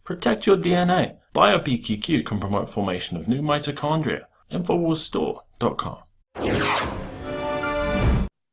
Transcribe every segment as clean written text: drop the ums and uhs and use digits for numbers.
Protect your DNA. BioPQQ can promote formation of new mitochondria. Infowarsstore.com.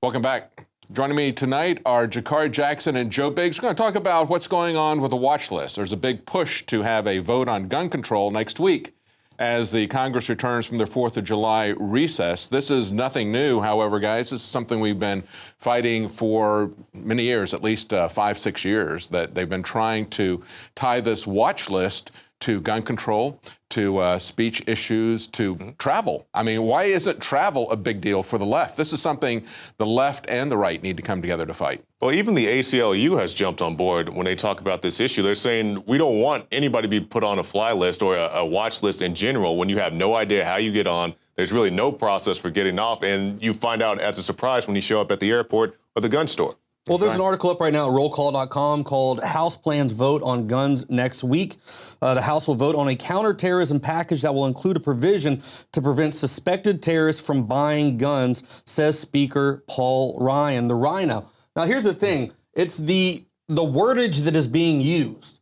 Welcome back. Joining me tonight are Jakari Jackson and Joe Biggs. We're going to talk about what's going on with the watch list. There's a big push to have a vote on gun control next week as the Congress returns from their 4th of July recess. This is nothing new, however, guys. This is something we've been fighting for many years, at least 5-6 years, that they've been trying to tie this watch list to gun control, to speech issues, to travel. I mean, why isn't travel a big deal for the left? This is something the left and the right need to come together to fight. Well, even the ACLU has jumped on board when they talk about this issue. They're saying we don't want anybody to be put on a fly list or a watch list in general when you have no idea how you get on. There's really no process for getting off, and you find out as a surprise when you show up at the airport or the gun store. Well, there's an article up right now at rollcall.com called House Plans Vote on Guns Next Week. The House will vote on a counterterrorism package that will include a provision to prevent suspected terrorists from buying guns, says Speaker Paul Ryan, the Rhino. Now, here's the thing. It's the wordage that is being used.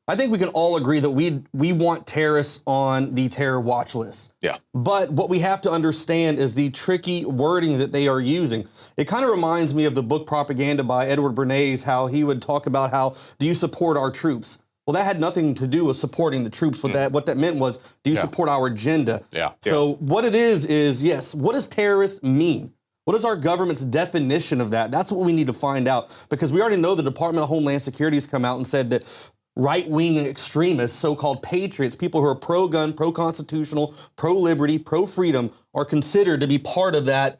I think we can all agree that we want terrorists on the terror watch list. Yeah. But what we have to understand is the tricky wording that they are using. It kind of reminds me of the book Propaganda by Edward Bernays, how he would talk about how, do you support our troops? Well, that had nothing to do with supporting the troops. What that meant was, do you support our agenda? Yeah. So what it is, yes, what does terrorist mean? What is our government's definition of that? That's what we need to find out, because we already know the Department of Homeland Security has come out and said that right-wing extremists, so-called patriots, people who are pro-gun, pro-constitutional, pro-liberty, pro-freedom, are considered to be part of that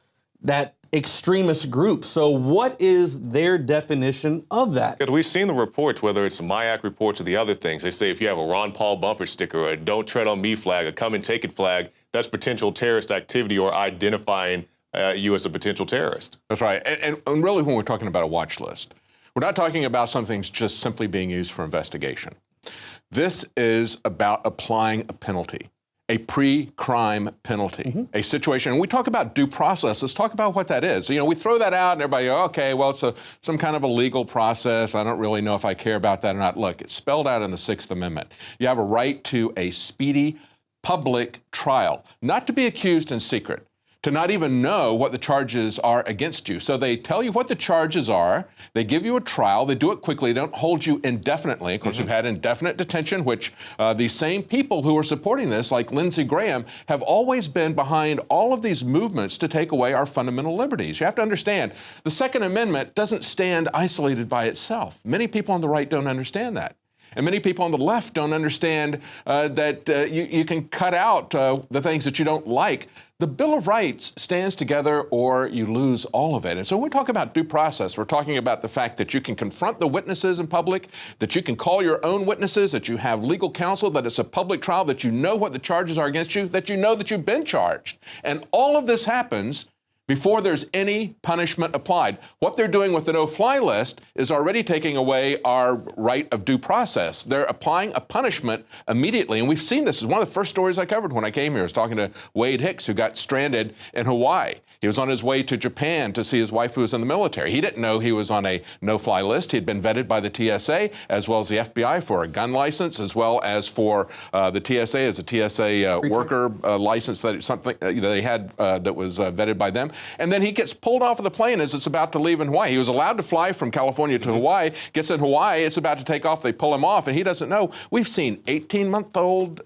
extremist group. So what is their definition of that? Because we've seen the reports, whether it's the MIAC reports or the other things. They say if you have a Ron Paul bumper sticker or a Don't Tread on Me flag, a Come and Take It flag, that's potential terrorist activity or identifying you as a potential terrorist. That's right. And really, when we're talking about a watch list, we're not talking about something just simply being used for investigation. This is about applying a penalty, a pre-crime penalty, a situation. And we talk about due process. Let's talk about what that is. You know, we throw that out and everybody goes, okay, well, it's some kind of a legal process. I don't really know if I care about that or not. Look, it's spelled out in the 6th Amendment. You have a right to a speedy public trial, not to be accused in secret, to not even know what the charges are against you. So they tell you what the charges are, they give you a trial, they do it quickly, they don't hold you indefinitely. Of course, we've had indefinite detention, which these same people who are supporting this, like Lindsey Graham, have always been behind all of these movements to take away our fundamental liberties. You have to understand, the Second Amendment doesn't stand isolated by itself. Many people on the right don't understand that. And many people on the left don't understand that you can cut out the things that you don't like. The Bill of Rights stands together or you lose all of it. And so when we talk about due process, we're talking about the fact that you can confront the witnesses in public, that you can call your own witnesses, that you have legal counsel, that it's a public trial, that you know what the charges are against you, that you know that you've been charged. And all of this happens before there's any punishment applied. What they're doing with the no-fly list is already taking away our right of due process. They're applying a punishment immediately, and we've seen this. It's one of the first stories I covered when I came here. I was talking to Wade Hicks, who got stranded in Hawaii. He was on his way to Japan to see his wife who was in the military. He didn't know he was on a no-fly list. He'd been vetted by the TSA as well as the FBI for a gun license, as well as for the TSA as a TSA worker license, that something they had that was vetted by them. And then he gets pulled off of the plane as it's about to leave in Hawaii. He was allowed to fly from California to Hawaii, gets in Hawaii, it's about to take off, they pull him off, and he doesn't know. We've seen 18-month-old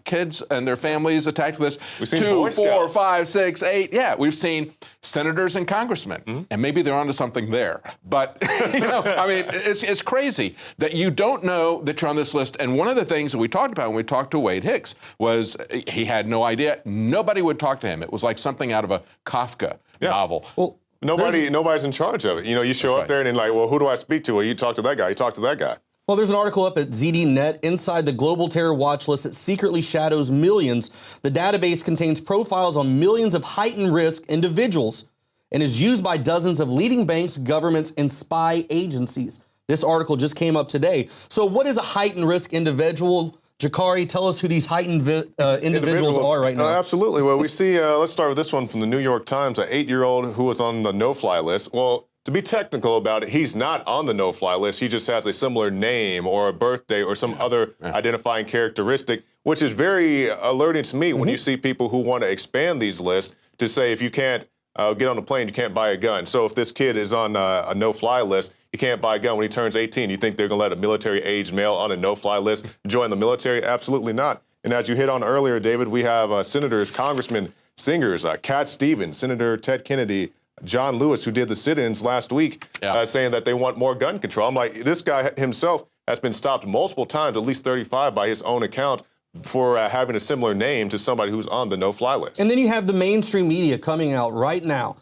kids and their families attacked with this. We've seen 2, 4, 5, 6, 8. Yeah, we've seen senators and congressmen, and maybe they're onto something there. But, you know, I mean, it's crazy that you don't know that you're on this list. And one of the things that we talked about when we talked to Wade Hicks was he had no idea. Nobody would talk to him. It was like something out of a Kafka novel. Well, nobody's in charge of it. You know, you show up there and then like, well, who do I speak to? Well, you talk to that guy. You talk to that guy. Well, there's an article up at ZDNet. Inside the global terror watch list that secretly shadows millions. The database contains profiles on millions of heightened risk individuals and is used by dozens of leading banks, governments, and spy agencies. This article just came up today. So what is a heightened risk individual? Jakari, tell us who these heightened individuals are right now. Absolutely. Well, we see, let's start with this one from the New York Times, an 8-year-old who was on the no-fly list. Well, to be technical about it, he's not on the no-fly list. He just has a similar name or a birthday or some other identifying characteristic, which is very alerting to me when you see people who want to expand these lists to say if you can't get on a plane, you can't buy a gun. So if this kid is on a no-fly list, he can't buy a gun when he turns 18. You think they're going to let a military-aged male on a no-fly list join the military? Absolutely not. And as you hit on earlier, David, we have senators, congressmen, singers, Cat Stevens, Senator Ted Kennedy, John Lewis, who did the sit-ins last week, saying that they want more gun control. I'm like, this guy himself has been stopped multiple times, at least 35 by his own account, for having a similar name to somebody who's on the no-fly list. And then you have the mainstream media coming out right now.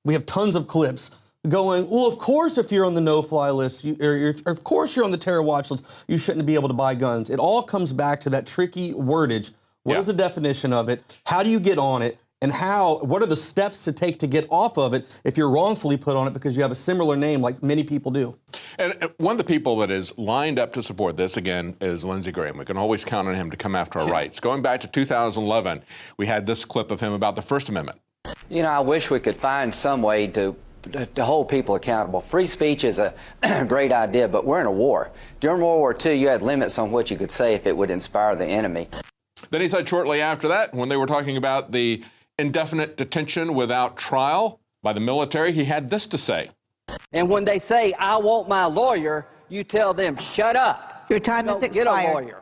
We have tons of clips going, well, of course, if you're on the no-fly list, of course you're on the terror watch list, you shouldn't be able to buy guns. It all comes back to that tricky wordage. What is the definition of it? How do you get on it? And what are the steps to take to get off of it if you're wrongfully put on it because you have a similar name like many people do? And one of the people that is lined up to support this, again, is Lindsey Graham. We can always count on him to come after our rights. Going back to 2011, we had this clip of him about the First Amendment. You know, I wish we could find some way to hold people accountable. Free speech is a great idea, but we're in a war. During World War II, you had limits on what you could say if it would inspire the enemy. Then he said shortly after that, when they were talking about the indefinite detention without trial by the military, he had this to say. And when they say, I want my lawyer, you tell them, shut up. Your time is expired. Get a lawyer.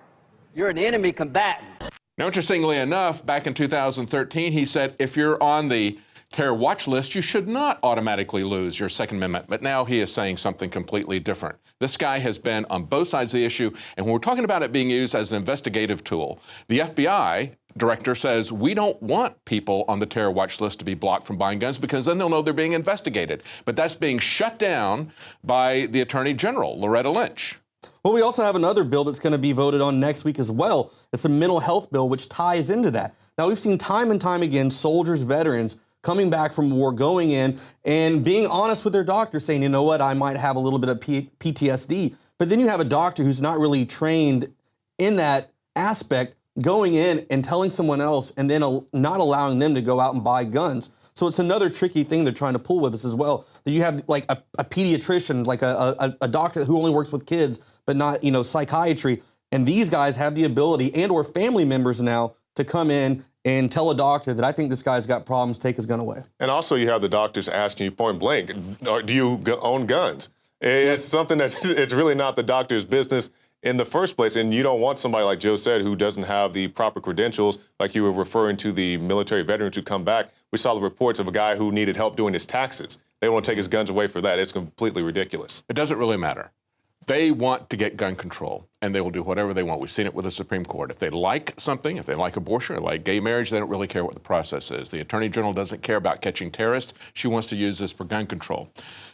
You're an enemy combatant. Now, interestingly enough, back in 2013, he said if you're on the terror watch list, you should not automatically lose your Second Amendment. But now he is saying something completely different. This guy has been on both sides of the issue, and when we're talking about it being used as an investigative tool, the FBI director says we don't want people on the terror watch list to be blocked from buying guns because then they'll know they're being investigated. But that's being shut down by the Attorney General, Loretta Lynch. Well, we also have another bill that's going to be voted on next week as well. It's a mental health bill, which ties into that. Now, we've seen time and time again soldiers, veterans, coming back from war, going in and being honest with their doctor, saying, you know what, I might have a little bit of PTSD. But then you have a doctor who's not really trained in that aspect, going in and telling someone else and then not allowing them to go out and buy guns. So it's another tricky thing they're trying to pull with us as well. That you have like a pediatrician, like a doctor who only works with kids, but not, psychiatry. And these guys have the ability and or family members now to come in and tell a doctor that I think this guy's got problems, take his gun away. And also you have the doctors asking you point blank, do you own guns? It's something that it's really not the doctor's business in the first place. And you don't want somebody like Joe said who doesn't have the proper credentials, like you were referring to the military veterans who come back. We saw the reports of a guy who needed help doing his taxes. They want to take his guns away for that. It's completely ridiculous. It doesn't really matter. They want to get gun control, and they will do whatever they want. We've seen it with the Supreme Court. If they like something, if they like abortion or like gay marriage, they don't really care what the process is. The Attorney General doesn't care about catching terrorists. She wants to use this for gun control.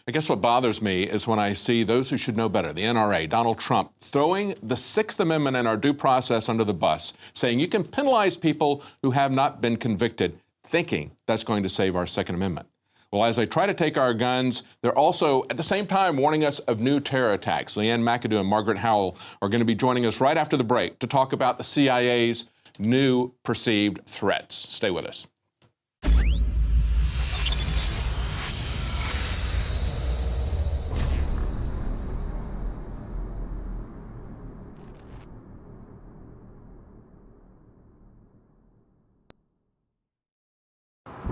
I guess what bothers me is when I see those who should know better, the NRA, Donald Trump, throwing the Sixth Amendment and our due process under the bus, saying you can penalize people who have not been convicted, thinking that's going to save our Second Amendment. Well, as they try to take our guns, they're also, at the same time, warning us of new terror attacks. Leanne McAdoo and Margaret Howell are going to be joining us right after the break to talk about the CIA's new perceived threats. Stay with us.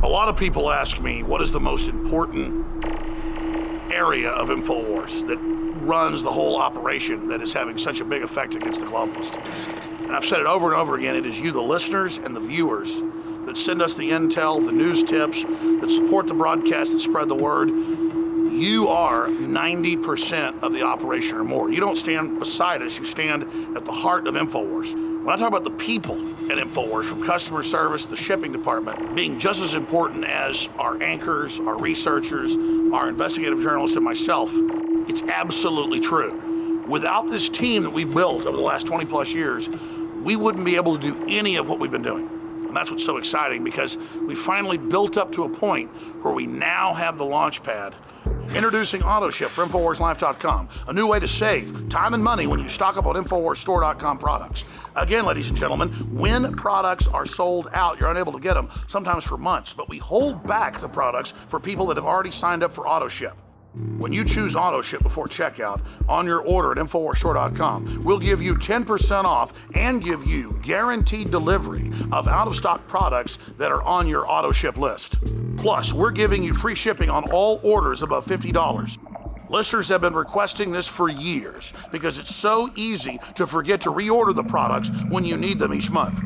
A lot of people ask me, what is the most important area of Infowars that runs the whole operation that is having such a big effect against the globalists? And I've said it over and over again, it is you, the listeners and the viewers, that send us the intel, the news tips, that support the broadcast, that spread the word. You are 90% of the operation or more. You don't stand beside us, you stand at the heart of Infowars. When I talk about the people at Infowars, from customer service, the shipping department, being just as important as our anchors, our researchers, our investigative journalists, and myself, it's absolutely true. Without this team that we've built over the last 20 plus years, we wouldn't be able to do any of what we've been doing. And that's what's so exciting, because we finally built up to a point where we now have the launch pad. Introducing AutoShip for InfoWarsLife.com, a new way to save time and money when you stock up on InfoWarsStore.com products. Again, ladies and gentlemen, when products are sold out, you're unable to get them, sometimes for months, but we hold back the products for people that have already signed up for AutoShip. When you choose auto ship before checkout on your order at InfoWarsStore.com, we'll give you 10% off and give you guaranteed delivery of out-of-stock products that are on your auto ship list. Plus, we're giving you free shipping on all orders above $50. Listeners have been requesting this for years because it's so easy to forget to reorder the products when you need them each month.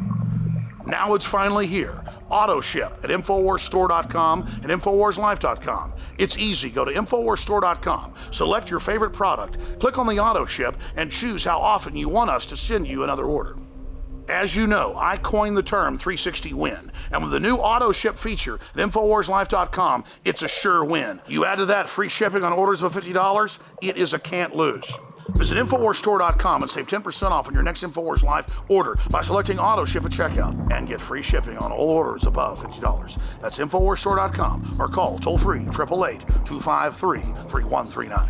Now it's finally here. Auto ship at InfoWarsStore.com and InfoWarsLife.com. It's easy. Go to InfoWarsStore.com, select your favorite product, click on the auto ship, and choose how often you want us to send you another order. As you know, I coined the term 360 win, and with the new auto ship feature at InfoWarsLife.com, it's a sure win. You add to that free shipping on orders of $50, it is a can't lose. Visit InfoWarsStore.com and save 10% off on your next InfoWars Life order by selecting auto ship at checkout and get free shipping on all orders above $50. That's InfoWarsStore.com or call toll free 888-253-3139.